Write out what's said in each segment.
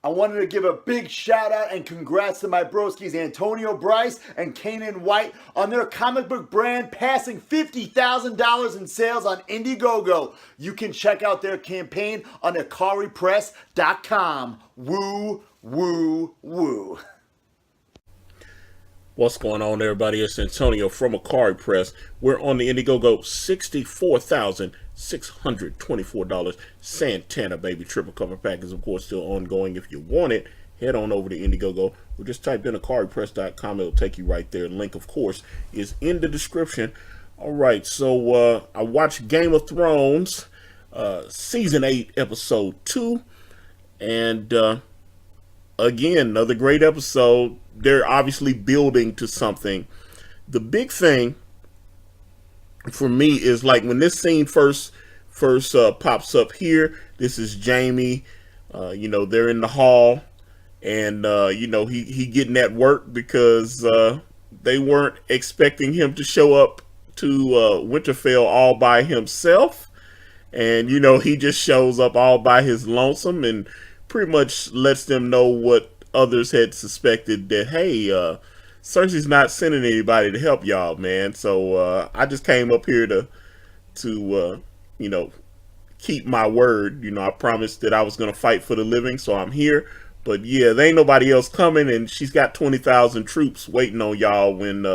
I wanted to give a big shout out and congrats to my broskies Antonio Bryce and Kanan White on their comic book brand passing $50,000 in sales on Indiegogo. You can check out their campaign on ikaripress.com. Woo, woo, woo. What's going on, everybody? It's Antonio from Ikari Press. We're on the Indiegogo, $64,624. Santana, baby. Triple cover pack is, of course, still ongoing. If you want it, head on over to Indiegogo or just type in ikaripress.com. It'll take you right there. Link, of course, is in the description. All right, so I watched Game of Thrones, Season 8, Episode 2. And again, another great episode. They're obviously building to something. The big thing for me is like when this scene first pops up here. This is Jamie. They're in the hall, and he getting at work because they weren't expecting him to show up to Winterfell all by himself, and he just shows up all by his lonesome and pretty much lets them know what others had suspected, that hey, Cersei's not sending anybody to help y'all, man. So I just came up here to keep my word. I promised that I was gonna fight for the living, so I'm here. But yeah, there ain't nobody else coming, and she's got 20,000 troops waiting on y'all when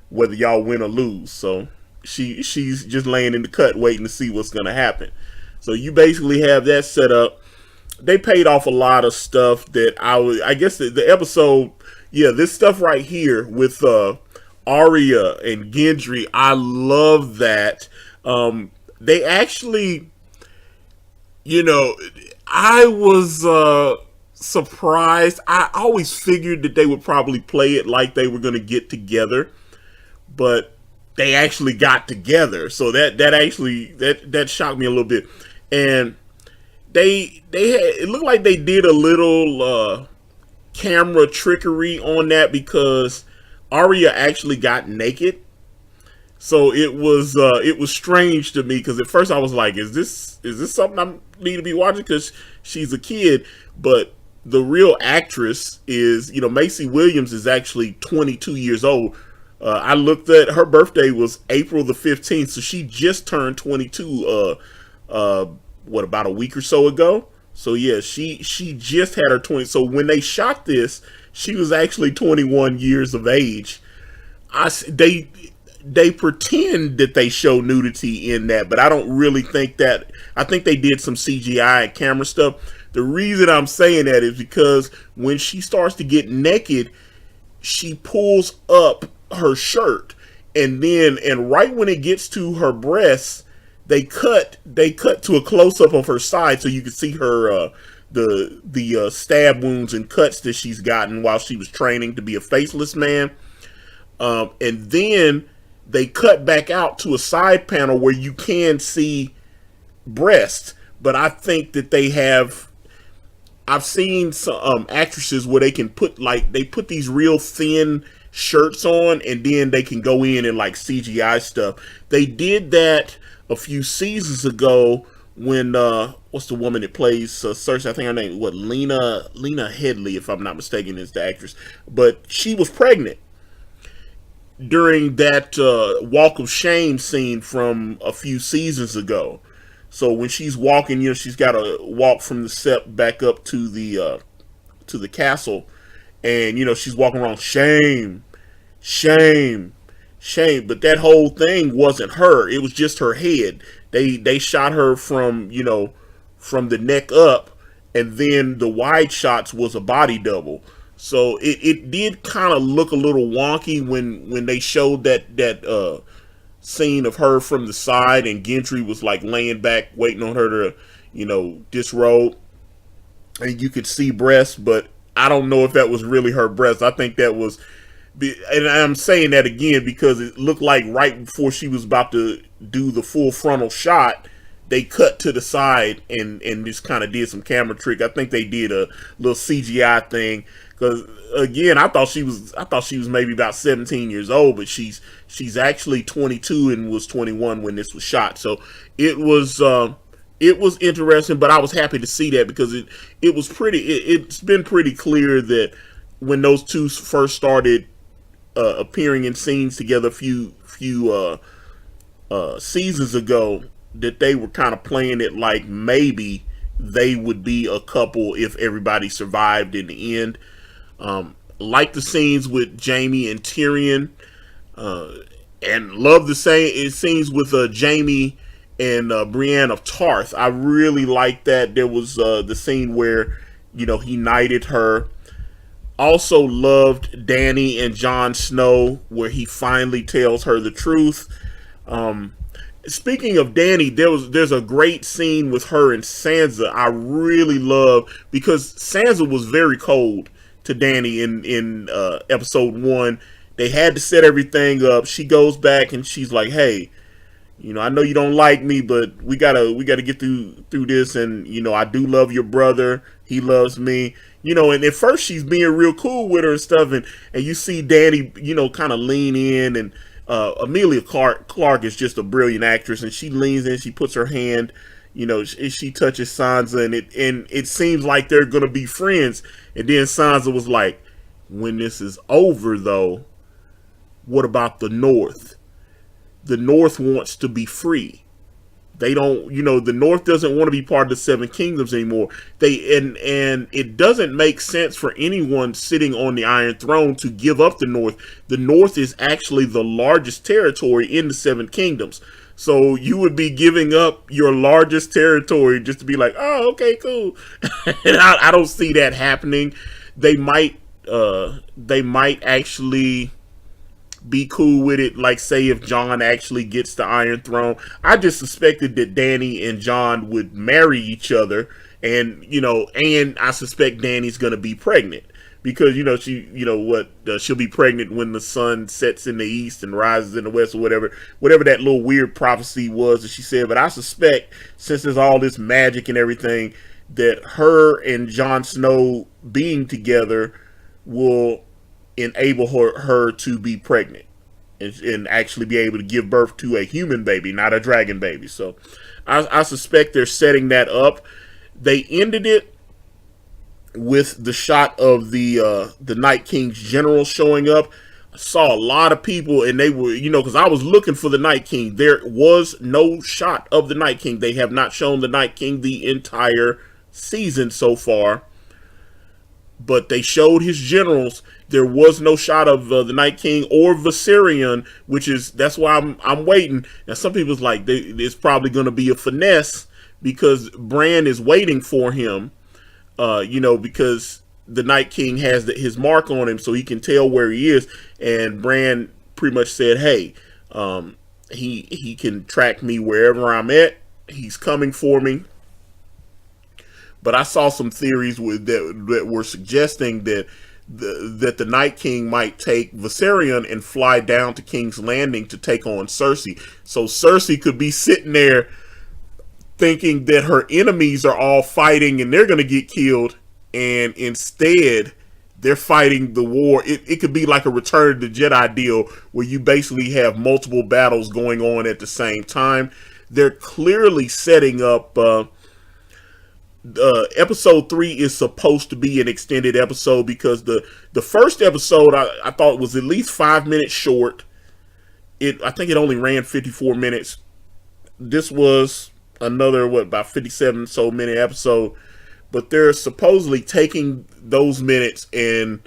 whether y'all win or lose. So she's just laying in the cut waiting to see what's gonna happen. So you basically have that set up. They paid off a lot of stuff that I guess the episode, this stuff right here with Arya and Gendry, I love that. They actually, I was surprised. I always figured that they would probably play it like they were going to get together, but they actually got together. So that shocked me a little bit. And they had, it looked like they did a little camera trickery on that because Arya actually got naked. So it was strange to me because at first I was like, is this something I need to be watching because she's a kid? But the real actress is, Macy Williams is actually 22 years old. I looked at her birthday was April the 15th, so she just turned 22 about a week or so ago. So yeah, she just had her 20. So when they shot this, she was actually 21 years of age. They pretend that they show nudity in that, but I don't really think that. I think they did some CGI and camera stuff. The reason I'm saying that is because when she starts to get naked, she pulls up her shirt, and right when it gets to her breasts, they cut to a close up of her side so you can see her the stab wounds and cuts that she's gotten while she was training to be a faceless man. And then they cut back out to a side panel where you can see breasts. But I think that I've seen some actresses where they can put these real thin shirts on, and then they can go in and like CGI stuff. They did that a few seasons ago when what's the woman that plays Cersei? I think her name Lena Headey, if I'm not mistaken, is the actress. But she was pregnant during that walk of shame scene from a few seasons ago. So when she's walking, she's got to walk from the steps back up to the castle, and she's walking around shame. But that whole thing wasn't her. It was just her head. They shot her from the neck up, and then the wide shots was a body double. So it did kind of look a little wonky when they showed that scene of her from the side, and Gendry was like laying back waiting on her to disrobe, and you could see breasts, but I don't know if that was really her breasts. I think that was, and I'm saying that again because it looked like right before she was about to do the full frontal shot, they cut to the side and just kind of did some camera trick. I think they did a little CGI thing because again, I thought she was maybe about 17 years old, but she's actually 22 and was 21 when this was shot. So it was it was interesting, but I was happy to see that because it was pretty. It's been pretty clear that when those two first started appearing in scenes together a few seasons ago, that they were kind of playing it like maybe they would be a couple if everybody survived in the end. Like the scenes with Jaime and Tyrion, and love the scenes with Jaime and Brienne of Tarth. I really liked that. There was the scene where, you know, he knighted her. Also loved Dany and Jon Snow, where he finally tells her the truth. Speaking of Dany, there's a great scene with her and Sansa. I really love, because Sansa was very cold to Dany in episode 1. They had to set everything up. She goes back and she's like, "Hey, you know, I know you don't like me, but we gotta get through this. And you know, I do love your brother. He loves me. You know." And at first she's being real cool with her and stuff, and you see Dany, you know, kind of lean in, and Emilia Clarke is just a brilliant actress, and she leans in, she puts her hand, you know, she touches Sansa, and it seems like they're gonna be friends. And then Sansa was like, "When this is over, though, what about the North? The North wants to be free. They don't, you know, the North doesn't want to be part of the Seven Kingdoms anymore. And it doesn't make sense for anyone sitting on the Iron Throne to give up the North. The North is actually the largest territory in the Seven Kingdoms. So you would be giving up your largest territory just to be like, oh, okay, cool." And I don't see that happening. They might actually be cool with it, like say if Jon actually gets the Iron Throne. I just suspected that Dany and Jon would marry each other, and you know, and I suspect Dany's gonna be pregnant because, you know, she'll be pregnant when the sun sets in the east and rises in the west, or whatever that little weird prophecy was that she said. But I suspect, since there's all this magic and everything, that her and Jon Snow being together will enable her to be pregnant and actually be able to give birth to a human baby, not a dragon baby. So I suspect they're setting that up. They ended it with the shot of the Night King's general showing up. I saw a lot of people, and they were, you know, because I was looking for the Night King. There was no shot of the Night King. They have not shown the Night King the entire season so far, but they showed his generals. There was no shot of the Night King or Viserion, that's why I'm waiting. Now some people's like, it's probably going to be a finesse because Bran is waiting for him, you know, because the Night King has his mark on him, so he can tell where he is. And Bran pretty much said, "Hey, he can track me wherever I'm at. He's coming for me." But I saw some theories that were suggesting that the Night King might take Viserion and fly down to King's Landing to take on Cersei. So Cersei could be sitting there thinking that her enemies are all fighting and they're going to get killed, and instead they're fighting the war. It could be like a Return of the Jedi deal where you basically have multiple battles going on at the same time. They're clearly setting up... episode 3 is supposed to be an extended episode because the first episode I thought was at least 5 minutes short. I think it only ran 54 minutes. This was another about 57 so minute episode, but they're supposedly taking those minutes, and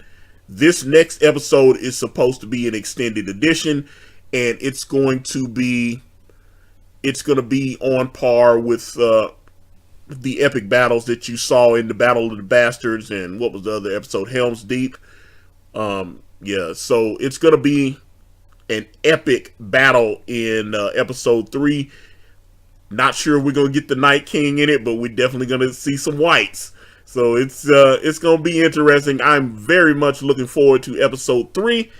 this next episode is supposed to be an extended edition, and it's going to be on par with the epic battles that you saw in the Battle of the Bastards, and what was the other episode, Helm's Deep. Yeah, so it's gonna be an epic battle in episode 3. Not sure we're gonna get the Night King in it, but we're definitely gonna see some whites. So it's gonna be interesting. I'm very much looking forward to episode 3.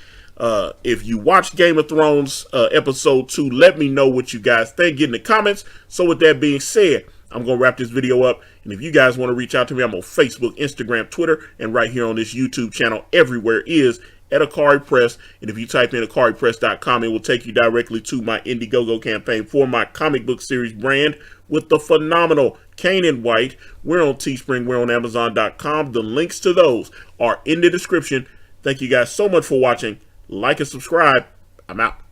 If you watch Game of Thrones episode 2, let me know what you guys think. Get in the comments. So with that being said, I'm going to wrap this video up. And if you guys want to reach out to me, I'm on Facebook, Instagram, Twitter, and right here on this YouTube channel. Everywhere is at Ikari Press. And if you type in IkariPress.com, it will take you directly to my Indiegogo campaign for my comic book series brand with the phenomenal Kane White. We're on Teespring. We're on Amazon.com. The links to those are in the description. Thank you guys so much for watching. Like and subscribe. I'm out.